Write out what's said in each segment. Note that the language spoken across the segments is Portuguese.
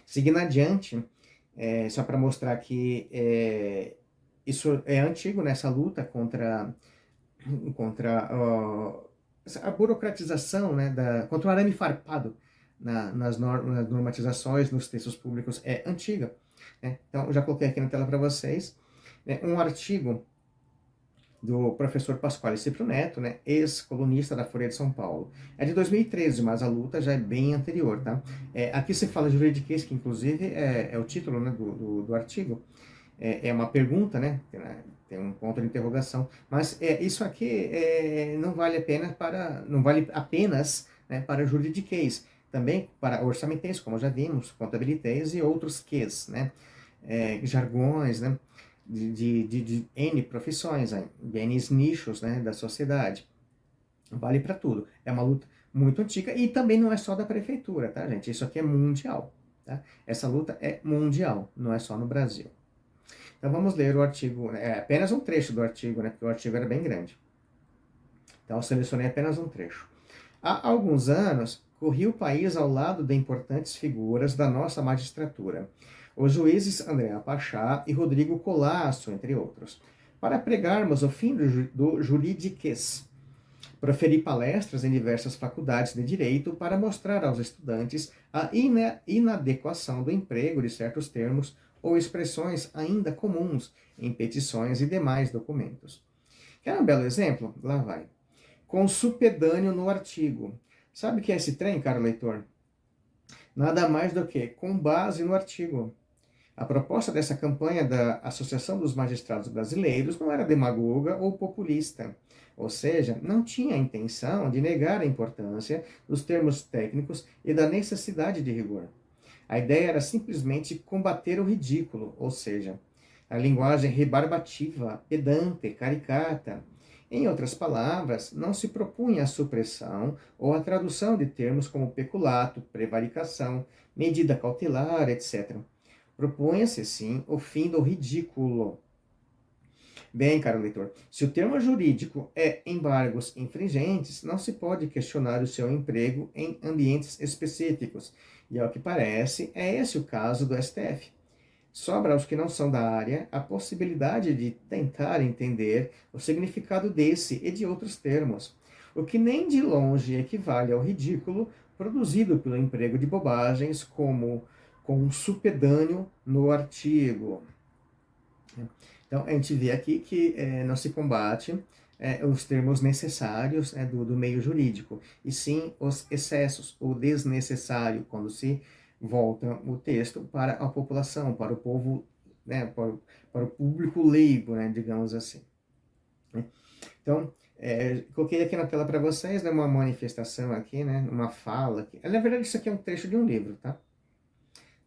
Seguindo adiante, só para mostrar que isso é antigo, nessa luta contra a burocratização, né, contra o arame farpado nas normatizações, nos textos públicos, é antiga. Né? Então, eu já coloquei aqui na tela para vocês, né, um artigo do professor Pasquale Cipro Neto, né, ex-colunista da Folha de São Paulo. É de 2013, mas a luta já é bem anterior, tá? Aqui se fala juridiquês, que inclusive é o título, né, do artigo. É uma pergunta, né? Tem um ponto de interrogação. Mas isso aqui não vale apenas, né, para juridiquês. Também para orçamentéis, como já vimos, contabilitéis e outros Qs, né? Jargões, né? De N profissões, né? De N nichos, né, da sociedade. Vale para tudo. É uma luta muito antiga e também não é só da prefeitura, tá, gente? Isso aqui é mundial, tá? Essa luta é mundial, não é só no Brasil. Então vamos ler o artigo, é apenas um trecho do artigo, né, porque o artigo era bem grande. Então eu selecionei apenas um trecho. Há alguns anos, corri o país ao lado de importantes figuras da nossa magistratura, os juízes André Pachá e Rodrigo Colasso, entre outros, para pregarmos o fim do juridiquês. Proferi palestras em diversas faculdades de direito para mostrar aos estudantes a inadequação do emprego de certos termos ou expressões ainda comuns em petições e demais documentos. Quer um belo exemplo? Lá vai. Consupedâneo no artigo. Sabe o que é esse trem, caro leitor? Nada mais do que com base no artigo. A proposta dessa campanha da Associação dos Magistrados Brasileiros não era demagoga ou populista, ou seja, não tinha a intenção de negar a importância dos termos técnicos e da necessidade de rigor. A ideia era simplesmente combater o ridículo, ou seja, a linguagem rebarbativa, pedante, caricata. Em outras palavras, não se propunha a supressão ou a tradução de termos como peculato, prevaricação, medida cautelar, etc. Propunha-se, sim, o fim do ridículo. Bem, caro leitor, se o termo jurídico é embargos infringentes, não se pode questionar o seu emprego em ambientes específicos. E, ao que parece, é esse o caso do STF. Sobra aos que não são da área a possibilidade de tentar entender o significado desse e de outros termos, o que nem de longe equivale ao ridículo produzido pelo emprego de bobagens como com um supedâneo no artigo. Então, a gente vê aqui que não se combate os termos necessários, né, do meio jurídico, e sim os excessos, o desnecessário, quando se volta o texto para a população, para o povo, né, para o público leigo, né, digamos assim. Né? Então, coloquei aqui na tela para vocês, né, uma manifestação aqui, né, uma fala. Aqui. Na verdade, isso aqui é um trecho de um livro, tá?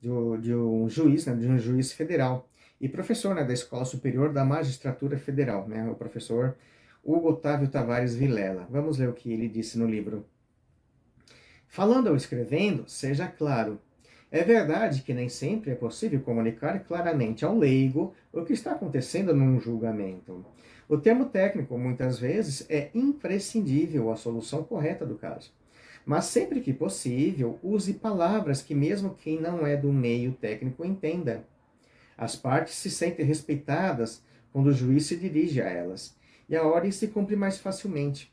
De um juiz, né, de um juiz federal e professor, né, da Escola Superior da Magistratura Federal, né, o professor Hugo Otávio Tavares Vilela. Vamos ler o que ele disse no livro. Falando ou escrevendo, seja claro. É verdade que nem sempre é possível comunicar claramente ao leigo o que está acontecendo num julgamento. O termo técnico, muitas vezes, é imprescindível à solução correta do caso. Mas sempre que possível, use palavras que mesmo quem não é do meio técnico entenda. As partes se sentem respeitadas quando o juiz se dirige a elas, e a ordem se cumpre mais facilmente.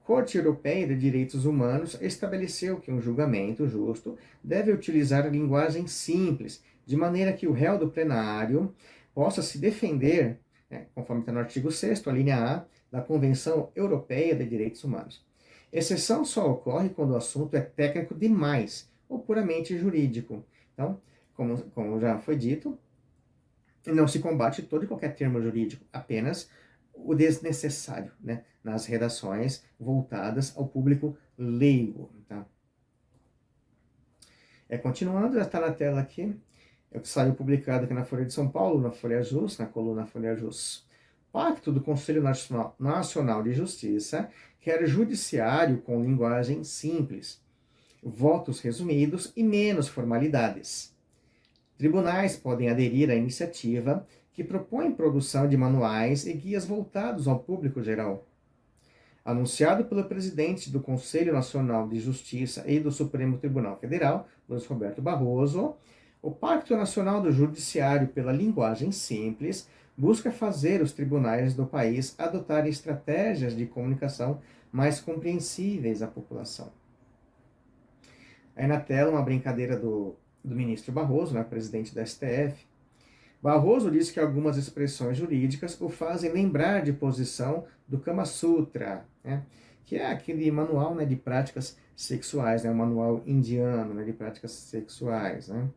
Corte Europeia de Direitos Humanos estabeleceu que um julgamento justo deve utilizar linguagem simples, de maneira que o réu do plenário possa se defender, né, conforme está no artigo 6º, a linha A, da Convenção Europeia de Direitos Humanos. Exceção só ocorre quando o assunto é técnico demais ou puramente jurídico. Então, como já foi dito, não se combate todo e qualquer termo jurídico, apenas o desnecessário, né, nas redações voltadas ao público leigo. Tá? Continuando, já está na tela aqui, é o que saiu publicado aqui na Folha de São Paulo, na Folha Jus, na coluna Folha Jus. Pacto do Conselho Nacional de Justiça quer judiciário com linguagem simples, votos resumidos e menos formalidades. Tribunais podem aderir à iniciativa que propõe produção de manuais e guias voltados ao público geral. Anunciado pelo presidente do Conselho Nacional de Justiça e do Supremo Tribunal Federal, Luiz Roberto Barroso, O Pacto Nacional do Judiciário pela Linguagem Simples busca fazer os tribunais do país adotarem estratégias de comunicação mais compreensíveis à população. Aí na tela uma brincadeira do ministro Barroso, né, presidente da STF. Barroso diz que algumas expressões jurídicas o fazem lembrar de posição do Kama Sutra, né, que é aquele manual, né, de práticas sexuais, né, um manual indiano, né, de práticas sexuais. Né.